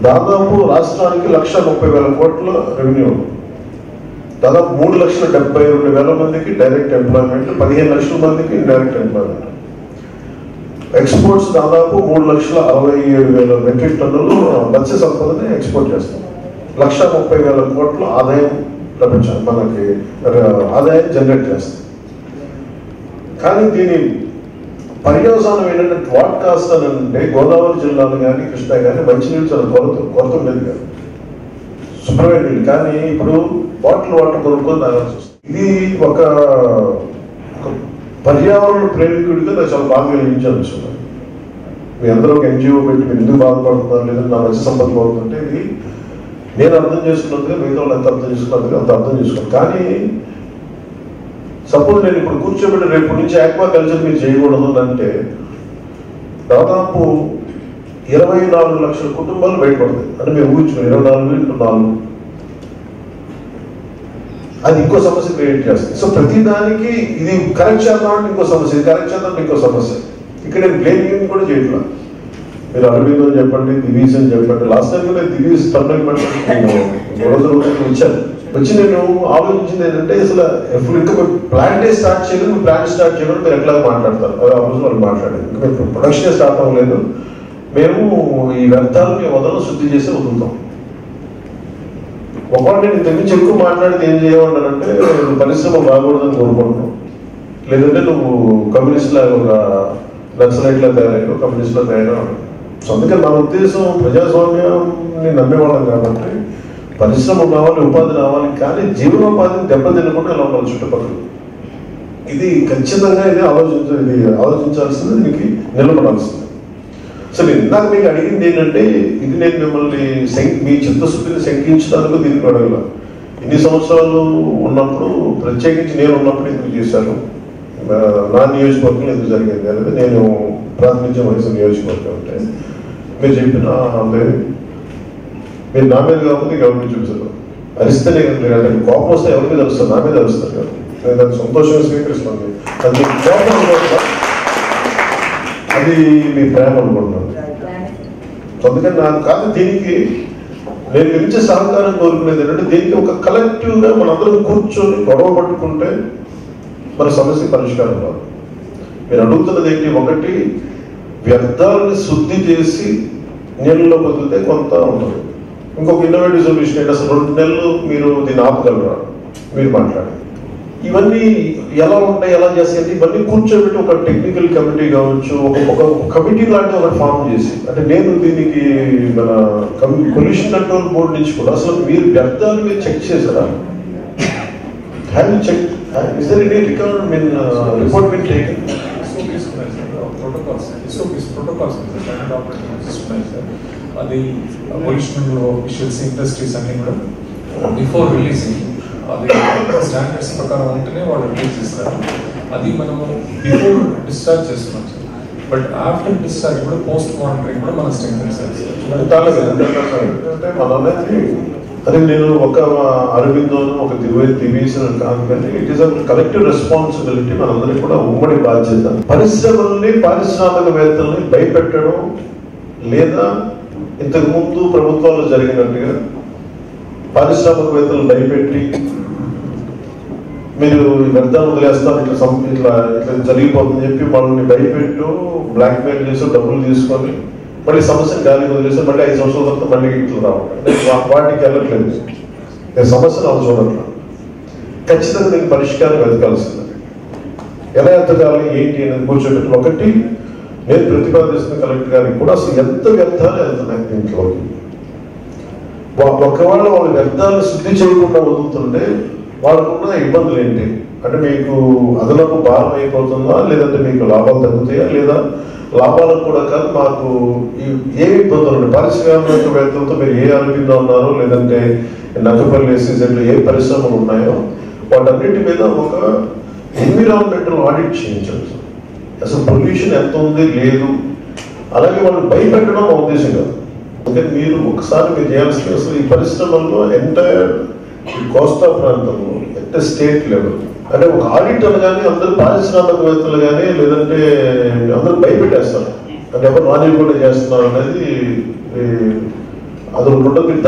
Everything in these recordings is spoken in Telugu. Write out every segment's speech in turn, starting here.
దాదాపు రాష్ట్రానికి 1,30,000 కోట్ల రెవెన్యూ, దాదాపు 3,72,000 మందికి డైరెక్ట్ ఎంప్లాయ్మెంట్, 15 లక్షల మందికి ఇండైరెక్ట్ ఎంప్లాయ్మెంట్. ఎక్స్పోర్ట్స్ దాదాపు 3,67,000 మెట్రిక్ టన్నులు మత్స్య సంపదని ఎక్స్పోర్ట్ చేస్తాం. 1,30,000 కోట్ల ఆదాయం లభించాలి, మనకి ఆదాయం జనరేట్ చేస్తాం. కానీ దీని పర్యవసానం ఏంటంటే వాట్ కాస్ట్ అని అంటే గోదావరి జిల్లాలు కానీ కృష్ణా కానీ మంచినీళ్ళు చాలా కొరత ఉండేది కాదు, శుభ్రమైన నీళ్ళు. కానీ ఇప్పుడు బాటిల్ వాటర్ కొనుక్కొని తాగాల్సి వస్తుంది. ఇది ఒక పర్యావరణ ప్రేమికుడిగా నాకు చాలా బాగా వెలిగించాల్సింది. మీ అందరూ ఒక ఎన్జిఓ పెట్టి మీరు ఎందుకు బాధపడుతున్నారు లేదంటే నా మత్స్య సంపద బాగుందంటే ఇది నేను అర్థం చేసుకున్నట్టుగా మిగతా వాళ్ళు ఎంత అర్థం చేసుకున్నట్టుగా అంత అర్థం చేసుకోండి. కానీ సపోజ్ నేను ఇప్పుడు కూర్చోబెట్టి రేపు నుంచి ఆక్వా కల్చర్ మీరు చేయకూడదు అంటే దాదాపు 24 లక్షల కుటుంబాలు బయటపడతాయి. అంటే మీరు ఊహించుకుని 24 అది ఇంకో సమస్య క్రియేట్ చేస్తుంది. సో ప్రతిదానికి ఇది కరెక్ట్ చేద్దామంటే ఇంకో సమస్య, ఇది కరెక్ట్ చేద్దామంటే ఇంకో సమస్య. ఇక్కడ నేను బ్లేమింగ్ కూడా చేయట్లా. మీరు అరవిందో అని చెప్పండి, దివీస్ అని చెప్పండి. లాస్ట్ టైం కూడా దివీస్ టర్నల్ రోజు వచ్చి నేను ఆలోచించింది ఏంటంటే అసలు ఎప్పుడు ఇంకా ప్లాంటే స్టార్ట్ చేయలేదు, ప్లాన్ స్టార్ట్ చేయలేదు, మీరు ఎట్లా మాట్లాడతారు అది ఆ రోజు వాళ్ళు మాట్లాడేది. ఇంకా మేము ప్రొడక్షన్ స్టార్ట్ అవ్వలేదు, మేము ఈ వ్యర్థాలని వదలను శుద్ధి చేసి వదులుతాం. ఒకవేళ నేను ఇంత నుంచి ఎక్కువ మాట్లాడితే ఏం చేయమంటానంటే పరిశ్రమ బాగకూడదని కోరుకుంటున్నాం, లేదంటే నువ్వు కమ్యూనిస్ట్ లాగా ఒక నక్సలైట్ లా తయారయ్యో కమ్యూనిస్ట్ లా తయారయ్యో. సో అందుకని మన ఉద్దేశం ప్రజాస్వామ్యాన్ని నమ్మేవాళ్ళం కాబట్టి పరిశ్రమ రావాలి, ఉపాధి రావాలి, కానీ జీవనోపాధిని దెబ్బతినకుండా ఎలా ఉండాలి చుట్టుపక్కల. ఇది ఖచ్చితంగా ఇది ఆలోచించాల్సింది, దీనికి నిలబడాల్సింది. సో నేను ఇందాక మీకు అడిగింది ఏంటంటే ఇది నేను మిమ్మల్ని మీ చిత్తశుద్ధిని శంకించడానికి దీనికి అడగల. ఇన్ని సంవత్సరాలు ఉన్నప్పుడు ప్రత్యేకించి నేను ఉన్నప్పుడు ఎందుకు చేశాను, నా నియోజకవర్గంలో ఎందుకు జరిగింది అనేది నేను ప్రాతినిధ్యం వహించిన నియోజకవర్గం అంటే మీరు చెప్పిన మీరు నా మీద కాకపోతే ఎవరి చూపిస్తారు అరిస్తేనే మీరు అంటే కోపం వస్తే ఎవరి మీద అరుస్తారు, నా మీద అరుస్తారు కదా. నేను దాన్ని సంతోషంగా స్వీకరిస్తాను. అది కోపం అనుకుంటున్నా, అది మీ ప్రేమ అనుకుంటున్నాను. అందుకని నాకు కాదు, దీనికి నేను గురించి సహకారం కోరుకునేది ఏంటంటే దీనికి ఒక కలెక్టివ్గా మనందరం కూర్చొని గొడవ పట్టుకుంటే మన సమస్య పరిష్కారం రాదు. మీరు అడుగుతున్నది ఏంటి, ఒకటి వ్యర్థాలని శుద్ధి చేసి నీళ్ళలో వదిలితే కొంత ఉంటుంది. ఇంకొక ఇన్నోవేటివ్ సొల్యూషన్ ఏంటి, అసలు 2 నెలలు మీరు దీన్ని ఆపగలరా మీరు మాట్లాడి. ఇవన్నీ ఎలా ఉంటాయి, ఎలా చేస్తాయంటే ఇవన్నీ కూర్చోబెట్టి ఒక టెక్నికల్ కమిటీ కావచ్చు, ఒక కమిటీ లాంటి ఒకటి ఫామ్ చేసి, అంటే నేను దీనికి మన పొల్యూషన్ కంట్రోల్ బోర్డు నుంచి కూడా అసలు మీరు వ్యర్థాలు మీరు చెక్ చేశారా, have you check, is there any record mean report been taken? అది పొల్యూషన్ ఆఫీషియల్స్ ఇండస్ట్రీస్ అన్ని కూడా బిఫోర్ రిలీజింగ్ అది స్టాండర్డ్స్ ప్రకారం ఉంటేనే వాళ్ళు రిలీజ్ చేస్తారు. అది మనము బిఫోర్ డిశ్చార్జ్ చేస్తున్నాం సార్, బట్ ఆఫ్టర్ డిశ్చార్జ్ కూడా పోస్ట్ మానిటరింగ్ కూడా మనం స్ట్రెంగ్తెన్ అదే నేను ఒక అరవిందో ఒక దివీస్ కాదు, కానీ it is a collective responsibility. మనందరికీ కూడా ఉమ్మడి బాధ్యత. పరిశ్రమల్ని పారిశ్రామికవేత్తల్ని భయపెట్టడం, లేదా ఇంతకు ముందు ప్రభుత్వాలు జరిగినట్టుగా పారిశ్రామికవేత్తలు భయపెట్టి మీరు వ్యర్థాలు వదిలేస్తాం ఇట్లా జరిగిపోతుందని చెప్పి వాళ్ళని భయపెట్టు బ్లాక్మెయిల్ చేసి డబ్బులు తీసుకొని మళ్ళీ సమస్యను గాలికి వదిలేసి మళ్ళీ 5 సంవత్సరాల తర్వాత మళ్ళీ ఇట్లా రావడం, వాటికి వెళ్ళట్లేదు. నేను సమస్యను అవి చూడట్లా. ఖచ్చితంగా దీనికి పరిష్కారం వెతకాల్సింది. ఎలా ఎత్తగాలి ఏంటి అనేది కూర్చోబెట్టి ఒకటి నేను ప్రతిపాదిస్తున్న కలెక్టర్ గారికి కూడా అసలు ఎంత వ్యర్థాలు వెళ్తున్నాయి దీంట్లోకి. ఒకవేళ వాళ్ళ వ్యర్థాలను శుద్ధి చేయకుండా వదులుతుంటే వాళ్ళకున్న ఇబ్బందులు ఏంటి అంటే మీకు అదనపు భారం అయిపోతుందా, లేదంటే మీకు లాభాలు తగ్గుతాయా, లేదా లాభాలకు కూడా కాదు మాకు ఏ ఇబ్బందులు ఉన్నాయి, పారిశ్రామికవేత్తలతో మీరు ఏ అరవిందో ఉన్నారో లేదంటే నక్కపల్లి సీజన్లో ఏ పరిశ్రమలు ఉన్నాయో వాటన్నిటి మీద ఒక ఎన్విరాన్మెంటల్ ఆడిట్ చేయించాలి. అసలు పొల్యూషన్ ఎంత ఉంది లేదు, అలాగే వాళ్ళు భయపెట్టడం మా ఉద్దేశం కాదు. అందుకని మీరు ఒకసారి మీరు చేయాల్సిన అసలు ఈ పరిశ్రమల్లో ఎంటైర్ కోస్తా ప్రాంతంలో ఎంత స్టేట్ లెవెల్ అంటే ఒక ఆడిట్ అనగానే అందరూ పారిశ్రామికవేత్తలు కానీ లేదంటే అందరూ భయపెట్టేస్తారు, అంటే ఎవరు నాణ్యం కూడా చేస్తున్నారు అనేది అది ఉండదు. మీరు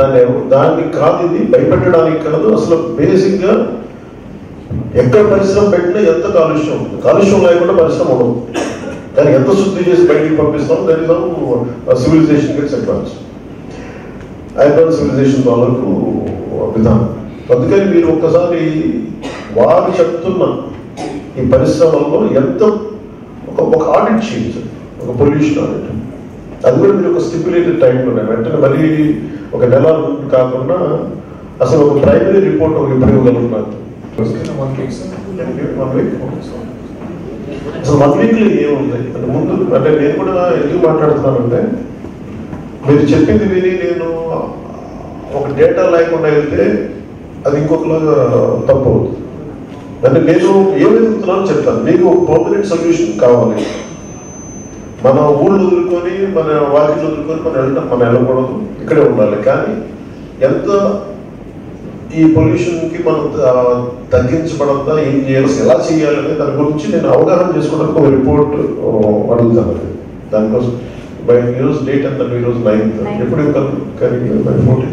దాన్ని కాదు, ఇది భయపెట్టడానికి కాదు. అసలు బేసిక్గా ఎక్కడ పరిశ్రమ పెట్టినా ఎంత కాలుష్యం ఉంటుంది. కాలుష్యం లేకుండా పరిశ్రమ ఉండదు. కానీ ఎంత శుద్ధి చేసి బయటికి పంపిస్తాం, that is civilisation gets advance. Advance civilisation వాళ్ళకు విధానం. అందుకని మీరు ఒక్కసారి వారు చెప్తున్న ఈ పరిశ్రమల్లో ఎంత ఒక ఆడిట్ చేయించండి, ఒక పొల్యూషన్ ఆడిట్. అది కూడా మీరు ఒక స్టిప్యులేటెడ్ టైంలోనే వెంటనే మళ్ళీ ఒక నెల కాకుండా అసలు ఒక ప్రైమరీ రిపోర్ట్ ఒక ఇప్పుడు ఇవ్వగలుగుతున్నారు. అసలు 1 వీక్లో ఏముంది అంటే ముందు అంటే నేను కూడా ఎందుకు మాట్లాడుతున్నానంటే మీరు చెప్పింది విని నేను ఒక డేటా లేకుండా వెళ్తే అది ఇంకొకలాగా తప్పు అవుతుంది. అంటే నేను ఏమెదుగుతున్నానో చెప్తాను. మీకు ఒక పర్మనెంట్ సొల్యూషన్ కావాలి. మన ఊళ్ళు వదులుకొని మన వాకిలు వదులుకొని మనం వెళ్ళకూడదు, ఇక్కడే ఉండాలి. కానీ ఎంత ఈ పొల్యూషన్కి మనం తగ్గించబడద్దా, ఏం చేయాలి, ఎలా చేయాలనే దాని గురించి నేను అవగాహన చేసుకోవడానికి ఒక రిపోర్ట్ అడుగుతాను. దానికోసం బై ఈరోజు డేట్ ఎంత, ఈరోజు 9th, ఎప్పుడు ఇవ్వగలరు? కానీ బై 14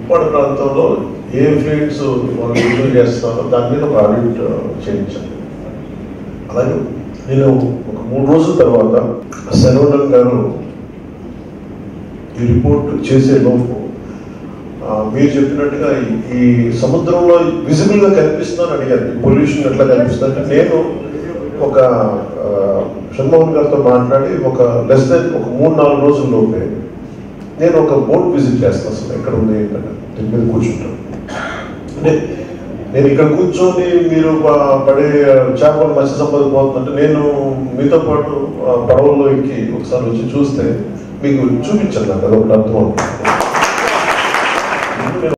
ఉప్పాడ ప్రాంతంలో ఏ ఫీల్డ్స్ వాళ్ళు యూజ్ చేస్తారో దాని మీద ఒక ఆడిట్ చేయించాలి. అలాగే నేను ఒక 3 రోజుల తర్వాత శరవణన్ గారు ఈ రిపోర్ట్ చేసే లోపు మీరు చెప్పినట్టుగా ఈ సముద్రంలో విజిబుల్గా కనిపిస్తుందని అడిగారు. ఈ పొల్యూషన్ ఎట్లా కనిపిస్తుందంటే నేను ఒక షణ్మోహన్ గారితో మాట్లాడి ఒక లెస్ దెన్ ఒక 3-4 రోజుల్లోపే నేను ఒక బోట్ విజిట్ చేస్తాను. అసలు ఎక్కడ ఉంది ఏంటంటే దీని మీద కూర్చుంటాను. అంటే నేను ఇక్కడ కూర్చొని మీరు పడే చేపలు మత్స్య సంపద పోతుందంటే నేను మీతో పాటు పడవల్లో ఎక్కి ఒకసారి వచ్చి చూస్తే మీకు చూపించాను. నాకు అదొకటి అర్థం అవుతుంది.